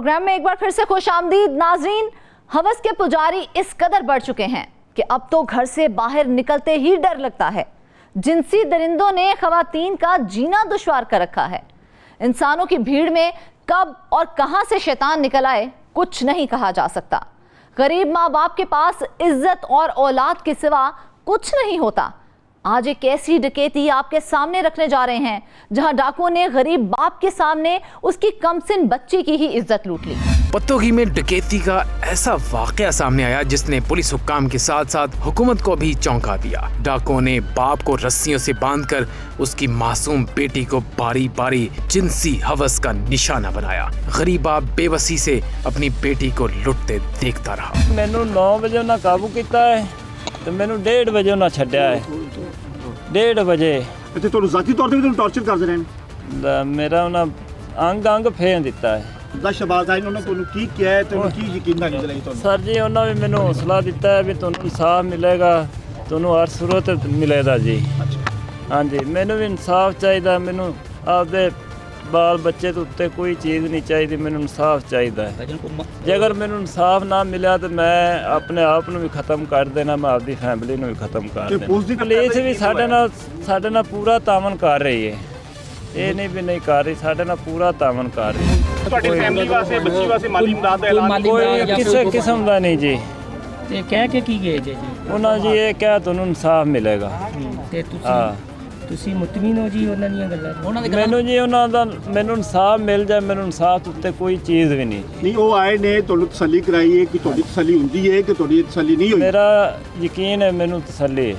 Programme में एक बार फिर से खुशामदीद नाज़रीन। हवस के पुजारी इस कदर बढ़ चुके हैं कि अब तो घर से बाहर निकलते ही डर लगता है। जिनसी दरिंदों ने ख़वातीन का जीना दुश्वार कर रखा है। इंसानों की भीड़ में कब और कहां से शैतान निकल आए कुछ नहीं कहा जा सकता। गरीब माँ बाप के पास इज्जत और औलाद के सिवा कुछ नहीं होता। आज एक ऐसी डकैती आपके सामने रखने जा रहे हैं जहां डाकुओं ने गरीब बाप के सामने उसकी कमसिन बच्ची की ही इज्जत लूट ली। पत्तोगी में डकैती का ऐसा वाकया सामने आया जिसने पुलिस हुक्काम के साथ साथ हुकूमत को भी चौंका दिया। डाकुओं ने बाप को रस्सियों से बांधकर उसकी मासूम बेटी को बारी बारी जिनसी हवस का निशाना बनाया। गरीब बाप बेबसी से अपनी बेटी को लुटते देखता रहा। मैनू 9 बजे ना काबू किया है तो मैनू 1:30 बजे ना छड्या है। 1:30 बजे ਇੱਥੇ ਤੁਹਾਨੂੰ ਜ਼ਾਤੀ ਤੌਰ ਤੇ ਵੀ ਤੁਹਾਨੂੰ ਟੌਰਚਰ ਕਰਦੇ ਰਹੇ ਨੇ। ਮੇਰਾ ਉਹਨਾਂ ਅੰਗ ਫੇਰ ਦਿੱਤਾ ਹੈ। ਦਾ ਸ਼ਬਾਜ਼ ਆਈ ਉਹਨਾਂ ਤੁਹਾਨੂੰ ਕੀ ਕਿਹਾ ਹੈ, ਤੁਹਾਨੂੰ ਕੀ ਯਕੀਨ ਨਾਲ ਦਿਲਾਈ ਤੁਹਾਨੂੰ? ਸਰ ਜੀ ਉਹਨਾਂ ਵੀ ਮੈਨੂੰ ਹੌਸਲਾ ਦਿੱਤਾ ਹੈ ਵੀ ਤੁਹਾਨੂੰ ਇਨਸਾਫ ਮਿਲੇਗਾ, ਤੁਹਾਨੂੰ ਹਰ ਸੂਰਤ ਮਿਲੇਗਾ ਜੀ। ਹਾਂਜੀ ਮੈਨੂੰ ਵੀ ਇਨਸਾਫ ਚਾਹੀਦਾ, ਮੈਨੂੰ ਆਪਦੇ ਬਾਲ ਬੱਚੇ ਦੇ ਉੱਤੇ ਕੋਈ ਚੀਜ਼ ਨਹੀਂ ਚਾਹੀਦੀ, ਮੈਨੂੰ ਇਨਸਾਫ ਚਾਹੀਦਾ ਹੈ। ਜੇ ਅਗਰ ਮੈਨੂੰ ਇਨਸਾਫ ਨਾ ਮਿਲਿਆ ਤਾਂ ਮੈਂ ਆਪਣੇ ਆਪ ਨੂੰ ਵੀ ਖਤਮ ਕਰ ਦੇਣਾ, ਮੈਂ ਆਪਦੀ ਫੈਮਿਲੀ ਨੂੰ ਵੀ ਖਤਮ ਕਰ ਦੇਣਾ। ਪੁਲਿਸ ਵੀ ਸਾਡੇ ਨਾਲ ਪੂਰਾ ਤਾਮਨ ਕਰ ਰਹੀ ਹੈ, ਇਹ ਨਹੀਂ ਵੀ ਨਹੀਂ ਕਰ ਰਹੀ, ਸਾਡੇ ਨਾਲ ਪੂਰਾ ਤਾਮਨ ਕਰ ਰਹੀ ਹੈ। ਤੁਹਾਡੀ ਫੈਮਿਲੀ ਵਾਸਤੇ ਬੱਚੀ ਵਾਸਤੇ ਮਾਲੀ ਇਮਦਾਦ ਦਾ ਐਲਾਨ ਕੋਈ ਕਿਸੇ ਕਿਸਮ ਦਾ ਨਹੀਂ ਜੀ। ਤੇ ਕਹਿ ਕੇ ਕੀ ਗਏ ਜੀ? ਉਹਨਾਂ ਜੀ ਇਹ ਕਿਹਾ ਤੁਹਾਨੂੰ ਇਨਸਾਫ ਮਿਲੇਗਾ। ਤੇ ਤੁਸੀਂ ਮੁਤਮੀਨ ਹੋ ਜੀ ਉਹਨਾਂ ਦੀਆਂ ਗੱਲਾਂ? ਮੈਨੂੰ ਜੀ ਉਹਨਾਂ ਦਾ ਮੈਨੂੰ ਇਨਸਾਫ ਮਿਲ ਜਾਏ, ਮੈਨੂੰ ਇਨਸਾਫ ਉੱਤੇ ਕੋਈ ਚੀਜ਼ ਵੀ ਨਹੀਂ। ਨਹੀਂ ਉਹ ਆਏ ਨੇ ਤੁਹਾਨੂੰ ਤਸੱਲੀ ਕਰਾਈ ਹੈ ਕਿ ਤੁਹਾਡੀ ਤਸੱਲੀ ਹੁੰਦੀ ਹੈ ਕਿ ਤੁਹਾਡੀ ਤਸੱਲੀ ਨਹੀਂ ਹੋਈ? ਮੇਰਾ ਯਕੀਨ ਹੈ, ਮੈਨੂੰ ਤਸੱਲੀ ਹੈ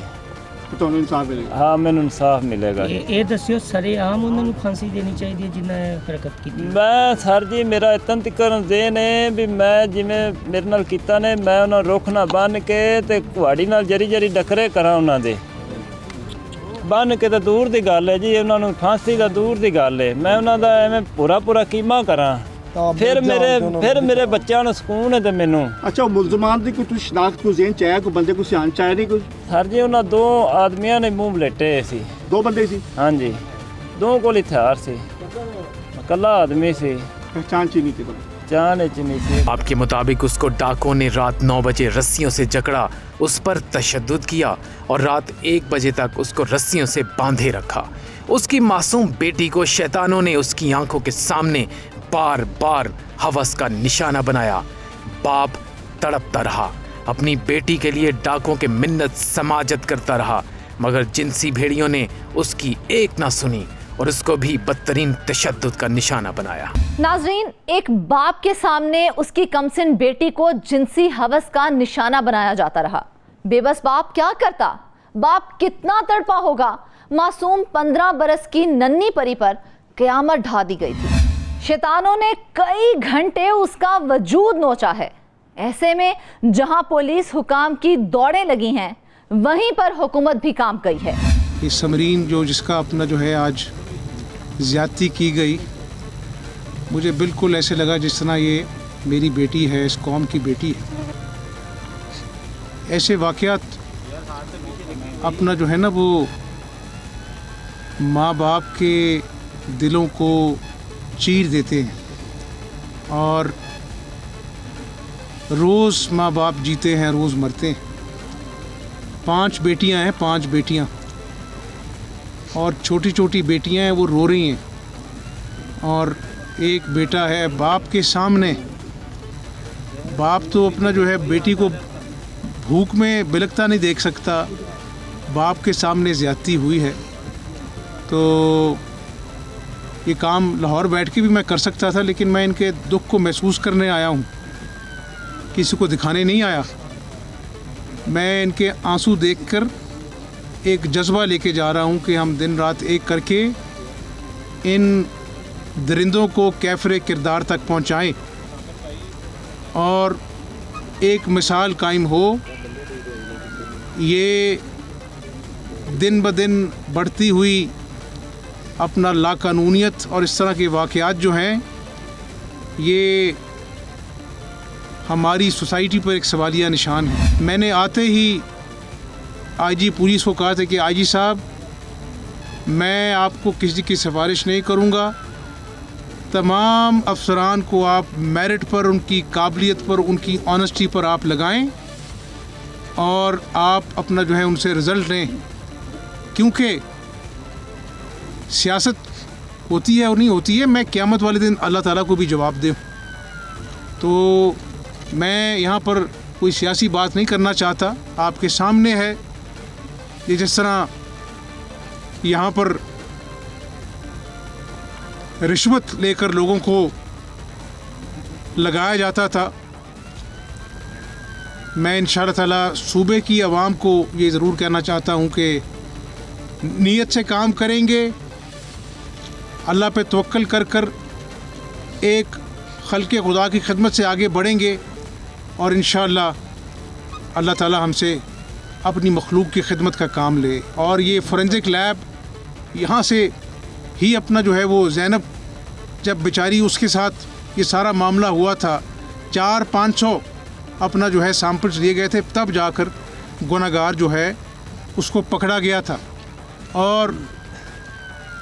ਕਿ ਤੁਹਾਨੂੰ ਇਨਸਾਫ ਮਿਲੇਗਾ। ਹਾਂ ਮੈਨੂੰ ਇਨਸਾਫ ਮਿਲੇਗਾ ਜੀ। ਇਹ ਦੱਸਿਓ ਸਰੇਆਮ ਉਹਨਾਂ ਨੂੰ ਫਾਂਸੀ ਦੇਣੀ ਚਾਹੀਦੀ ਹੈ ਜਿਨ੍ਹਾਂ ਇਹ ਹਰਕਤ ਕੀਤੀ? ਮੈਂ ਸਰ ਜੀ ਮੇਰਾ ਇਤਨ ਤਿਕਰਨ ਦੇ ਨੇ ਵੀ ਮੈਂ ਜਿਵੇਂ ਮੇਰੇ ਨਾਲ ਕੀਤਾ ਨੇ, ਮੈਂ ਉਹਨਾਂ ਰੁੱਖ ਨਾਲ ਬੰਨ੍ਹ ਕੇ ਤੇ ਕੁਹਾੜੀ ਨਾਲ ਜਰੀ ਡਕਰੇ ਕਰਾਂ ਉਹਨਾਂ ਦੇ ਬੰਨ੍ਹ ਕੇ। ਤਾਂ ਦੂਰ ਦੀ ਗੱਲ ਹੈ ਜੀ, ਉਹਨਾਂ ਨੂੰ ਫਾਂਸੀ ਦਾ ਦੂਰ ਦੀ ਗੱਲ ਹੈ। ਮੈਂ ਉਹਨਾਂ ਦਾ ਐਵੇਂ ਪੂਰਾ ਕੀਮਾ ਕਰਾਂ, ਫਿਰ ਮੇਰੇ ਬੱਚਿਆਂ ਨੂੰ ਸਕੂਨ ਹੈ ਤੇ ਮੈਨੂੰ। ਅੱਛਾ ਉਹ ਮੁਲਜ਼ਮਾਨ ਦੀ ਕੋਈ ਤੁਸੀਂ ਸ਼ਨਾਖਤ ਕੋਈ ਜ਼ੇਨ ਚ ਆਇਆ, ਕੋਈ ਬੰਦੇ ਕੋਈ ਸਿਆਣ ਚ ਆਇਆ ਨਹੀਂ ਕੋਈ? ਸਰ ਜੀ ਉਹਨਾਂ 2 ਆਦਮੀਆਂ ਨੇ ਮੂੰਹ ਬਲੇਟੇ ਸੀ। 2 ਬੰਦੇ ਸੀ? ਹਾਂਜੀ 2 ਕੋਲ ਹਥਿਆਰ ਸੀ, ਇਕੱਲਾ ਆਦਮੀ ਸੀ, पहचान ची नहीं थी तो जान नहीं थी। आपके मुताबिक उसको डाकुओं ने रात 9 बजे रस्सियों से जकड़ा, उस पर तशद्दुद किया और रात 1 बजे तक उसको रस्सियों से बांधे रखा। उसकी मासूम बेटी को शैतानों ने उसकी आंखों के सामने बार बार हवस का निशाना बनाया। बाप तड़पता रहा, अपनी बेटी के लिए डाकुओं के मिन्नत समाजत करता रहा, मगर जिनसी भेड़ियों ने उसकी एक ना सुनी और उसको भी बदतरीन तशद्दुद का निशाना बनाया। नाजरीन, एक बाप के सामने उसकी कमसिन बेटी को जिनसी हवस का निशाना बनाया जाता रहा। बेबस बाप क्या करता? बाप कितना तड़पा होगा? मासूम 15 बरस की नन्ही परी पर क़यामत ढा दी गई थी। शैतानों ने कई घंटे उसका वजूद नोचा है। ऐसे में जहां पुलिस हुकाम की दौड़ें लगी हैं, वहीं पर हुकूमत भी काम गई है। ये समरीन जिसका अपना है आज ज़्यादती की गई, मुझे बिल्कुल ऐसे लगा जिस तरह ये मेरी बेटी है, इस कौम की बेटी है। ऐसे वाक़यात अपना है ना वो माँ बाप के दिलों को चीर देते हैं और रोज़ माँ बाप जीते हैं, रोज़ मरते हैं। 5 बेटियां हैं, 5 बेटियां और छोटी छोटी बेटियां हैं, वो रो रही हैं। और एक बेटा है बाप के सामने। बाप तो अपना बेटी को भूख में बिलखता नहीं देख सकता, बाप के सामने ज़्यादती हुई है। तो ये काम लाहौर बैठ के भी मैं कर सकता था, लेकिन मैं इनके दुख को महसूस करने आया हूँ, किसी को दिखाने नहीं आया। मैं इनके आंसू देखकर एक जज्बा लेके जा रहा हूँ कि हम दिन रात एक करके इन दरिंदों को कैफरे किरदार तक पहुँचाएं और एक मिसाल कायम हो। ये दिन ब दिन बढ़ती हुई अपना लाकानूनियत और इस तरह के वाक़यात हैं, ये हमारी सोसाइटी पर एक सवालिया निशान है। मैंने आते ही आईजी पुलिस को कहा था कि आईजी साहब, मैं आपको किसी की सिफारिश नहीं करूंगा, तमाम अफसरान को आप मेरिट पर, उनकी काबिलियत पर, उनकी ऑनेस्टी पर आप लगाएं और आप अपना जो है उनसे रिज़ल्ट लें, क्योंकि सियासत होती है और नहीं होती है, मैं क़यामत वाले दिन अल्लाह ताला को भी जवाब दूँ। तो मैं यहाँ पर कोई सियासी बात नहीं करना चाहता, आपके सामने है ये जिस तरह यहाँ पर रिश्वत लेकर लोगों को लगाया जाता था। मैं इंशाअल्लाह ताला सूबे की आवाम को ये ज़रूर कहना चाहता हूँ कि नीयत से काम करेंगे, अल्लाह पे तवक्कल कर कर एक खल्क़े खुदा की खिदमत से आगे बढ़ेंगे और इंशाअल्लाह अल्लाह ताला हमसे अपनी मखलूक की खिदमत का काम ले। और ये फोरेंसिक लैब यहाँ से ही अपना जो है वो ज़ैनब जब बेचारी उसके साथ ये सारा मामला हुआ था, 400-500 अपना जो है सैंपल्स लिए गए थे, तब जाकर गुनहगार जो है उसको पकड़ा गया था। और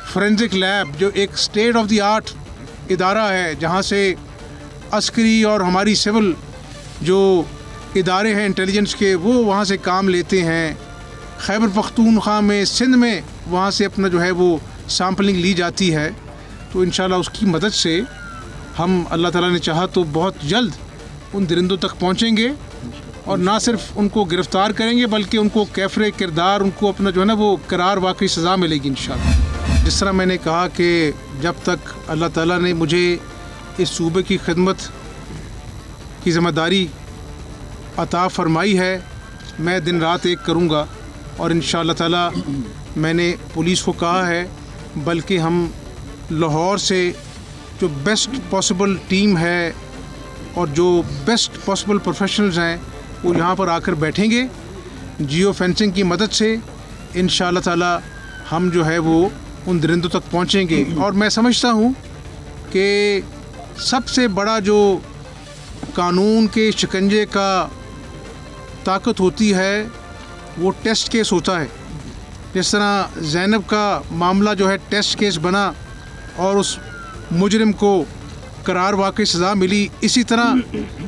फोरेंसिक लैब जो एक स्टेट ऑफ द आर्ट इदारा है, जहाँ से अस्करी और हमारी सिविल जो इदारे हैं इंटेलिजेंस के, वो वहाँ से काम लेते हैं। खैबर पख्तूनख्वा में, सिंध में वहाँ से अपना जो है वो सैम्पलिंग ली जाती है। तो इंशाल्लाह उसकी मदद से हम, अल्लाह ताला ने चाहा तो बहुत जल्द उन दरिंदों तक पहुँचेंगे और ना सिर्फ उनको गिरफ़्तार करेंगे बल्कि उनको कैफ़रे किरदार, उनको अपना जो है ना वो करार वाकई सज़ा मिलेगी इंशाल्लाह। जिस तरह मैंने कहा कि जब तक अल्लाह ताला ने मुझे इस सूबे की खिदमत की ज़िम्मेदारी अता फ़रमाई है, मैं दिन रात एक करूँगा। और इंशाअल्लाह ताला मैंने पुलिस को कहा है, बल्कि हम लाहौर से जो बेस्ट पॉसिबल टीम है और जो बेस्ट पॉसिबल प्रोफेशनल्स हैं वो यहाँ पर आकर बैठेंगे। जियो फेंसिंग की मदद से इंशाअल्लाह ताला हम जो है वो उन दरिंदों तक पहुँचेंगे। और मैं समझता हूँ कि सबसे बड़ा जो कानून के शिकंजे का ताकत होती है वो टेस्ट केस होता है। जिस तरह ज़ैनब का मामला जो है टेस्ट केस बना और उस मुजरिम को करार वाकई सज़ा मिली, इसी तरह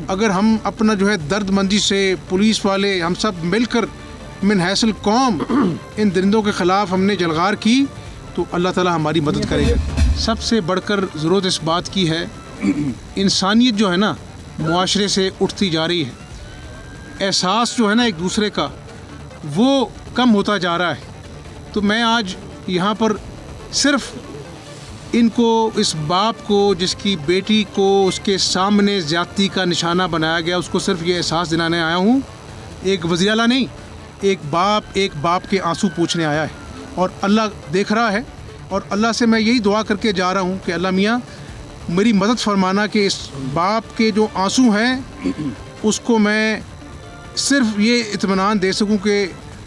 अगर हम अपना जो है दर्दमंदी से पुलिस वाले हम सब मिलकर मिन हैसल कौम इन दरिंदों के ख़िलाफ़ हमने जलगार की तो अल्लाह ताला हमारी मदद करेगा। सबसे बढ़कर ज़रूरत इस बात की है, इंसानियत जो है ना मुआशरे से उठती जा रही है, एहसास जो है ना एक दूसरे का वो कम होता जा रहा है। तो मैं आज यहाँ पर सिर्फ इनको, इस बाप को जिसकी बेटी को उसके सामने ज़्यादती का निशाना बनाया गया, उसको सिर्फ ये एहसास दिलाने आया हूँ। एक वज़ीर आला नहीं, एक बाप के आंसू पूछने आया है और अल्लाह देख रहा है। और अल्लाह से मैं यही दुआ करके जा रहा हूँ कि अल्लाह मियाँ मेरी मदद फरमाना कि इस बाप के जो आंसू हैं उसको मैं सिर्फ ये इत्मीनान दे सकूं कि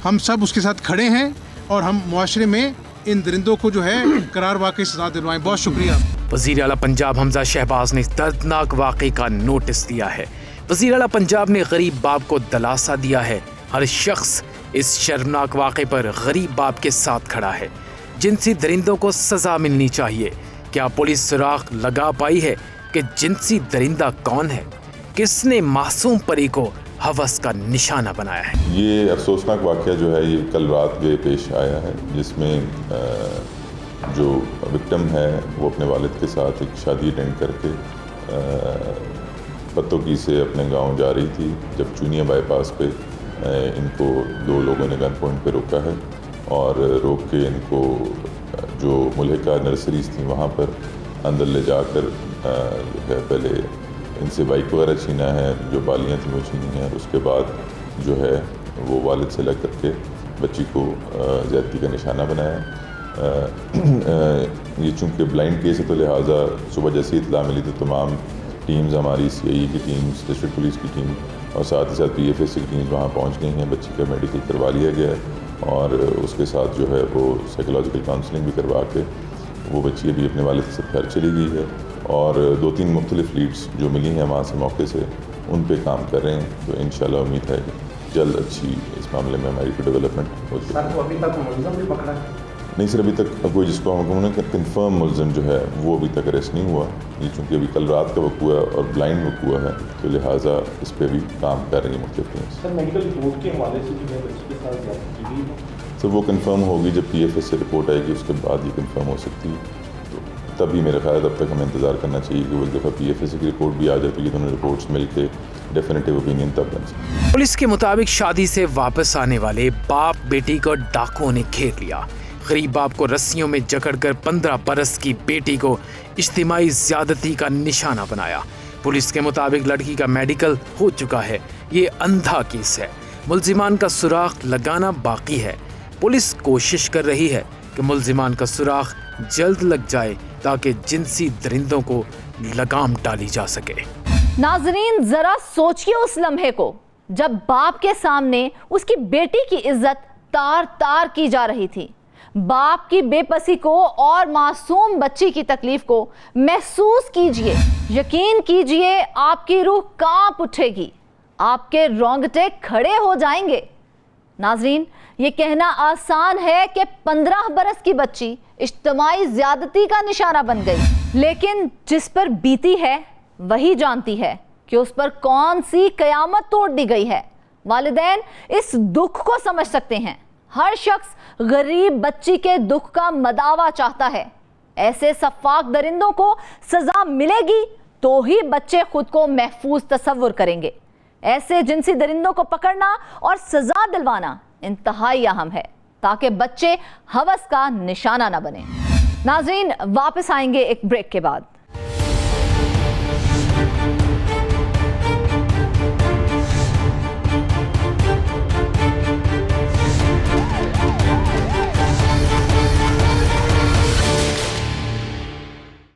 हम सब उसके साथ खड़े हैं और हम मुआशरे में इन दरिंदों को जो है करार वाकई सज़ा दिलवाएं। बहुत शुक्रिया। वज़ीर आला पंजाब हमजा शहबाज ने दर्दनाक वाक़े का नोटिस दिया है। वज़ीर आला पंजाब ने गरीब बाप को दिलासा दिया है, हर शख्स इस शर्मनाक वाक़े पर गरीब बाप के साथ खड़ा है। जिनसी दरिंदों को सज़ा मिलनी चाहिए। क्या पुलिस सुराग लगा पाई है कि जिनसी दरिंदा कौन है, किसने मासूम परी को हवस का निशाना बनाया है? ये अफसोसनाक वाक़या जो है ये कल रात गए पेश आया है, जिसमें जो विक्टिम है वो अपने वालिद के साथ एक शादी अटेंड करके पत्तोकी से अपने गांव जा रही थी। जब चूनिया बाईपास पे इनको दो लोगों ने गन पॉइंट पे रोका है और रोक के इनको जो मुल्हिका नर्सरीज़ थी वहाँ पर अंदर ले जाकर जो है पहले इनसे बाइक वगैरह छीना है, जो बालियाँ थी वो छीनी हैं, और उसके बाद जो है वो वालिद से लग करके बच्ची को ज़्यादती का निशाना बनाया। ये चूँकि ब्लाइंड केस है तो लिहाजा सुबह जैसी इत्तला मिली तो तमाम टीम्स, हमारी CIE की टीम्स, डिस्ट्रिक्ट पुलिस की टीम और साथ ही साथ PFS की टीम्स वहाँ पहुँच गई हैं। बच्ची का मेडिकल करवा लिया गया है और उसके साथ जो है वो साइकोलॉजिकल काउंसलिंग भी करवा के वो बच्ची अभी अपने वालिद के साथ घर चली गई है। और 2-3 मुख्तलिफ लीड्स जो मिली हैं वहाँ से मौके से उन पे काम कर रहे हैं। तो इंशाल्लाह उम्मीद है कि जल्द अच्छी इस मामले में हमारी डेवलपमेंट हो जाएगी। सर, अभी तक मुलज़म भी पकड़ा है? नहीं सर, अभी तक कोई जिसको हम कंफर्म मुलजिम जो है वो अभी तक अरेस्ट नहीं हुआ। ये चूँकि अभी कल रात का वक़्वा है और ब्लाइंड वक़्वा है, तो लिहाजा इस पर भी काम कर रही है मुख्तलिफ टीम्स। सर मेडिकल रिपोर्ट के हवाले से जो है बच्ची के साथ बात की गई है, सर वो कंफर्म होगी जब PFS से रिपोर्ट आएगी, उसके बाद ये कंफर्म हो सकती है। तो तभी मेरा ख्याल है तब तक हमें इंतज़ार करना चाहिए कि वो एक दफ़ा PFS की रिपोर्ट भी आ जाती है, दोनों रिपोर्ट्स मिल के डेफिनेटिव ओपिनियन तब बन सकती है। पुलिस के मुताबिक शादी से वापस आने वाले बाप बेटी को डाकुओं ने घेर लिया। गरीब बाप को रस्सियों में जकड़कर 15 बरस की बेटी को इज्तिमाई ज्यादती का निशाना बनाया। पुलिस के मुताबिक लड़की का मेडिकल हो चुका है। ये अंधा केस है। मुल्जिमान का सुराग लगाना बाकी है। पुलिस कोशिश कर रही है कि मुल्जिमान का सुराग जल्द लग जाए ताकि जिनसी दरिंदों को लगाम डाली जा सके। नाजरीन, जरा सोचिए उस लम्हे को जब बाप के सामने उसकी बेटी की इज्जत तार तार की जा रही थी। बाप की बेबसी को और मासूम बच्ची की तकलीफ को महसूस कीजिए। यकीन कीजिए, आपकी रूह कांप उठेगी, आपके रोंगटे खड़े हो जाएंगे। नाजरीन, ये कहना आसान है कि 15 बरस की बच्ची इज्तिमाई ज्यादती का निशाना बन गई, लेकिन जिस पर बीती है वही जानती है कि उस पर कौन सी कयामत तोड़ दी गई है। वालिदैन इस दुख को समझ सकते हैं। हर शख्स गरीब बच्ची के दुख का मदावा चाहता है। ऐसे सफाक दरिंदों को सजा मिलेगी तो ही बच्चे खुद को महफूज तसव्वुर करेंगे। ऐसे जिनसी दरिंदों को पकड़ना और सजा दिलवाना इंतहाई अहम है ताकि बच्चे हवस का निशाना न बने। नाज़रीन, वापस आएंगे एक ब्रेक के बाद।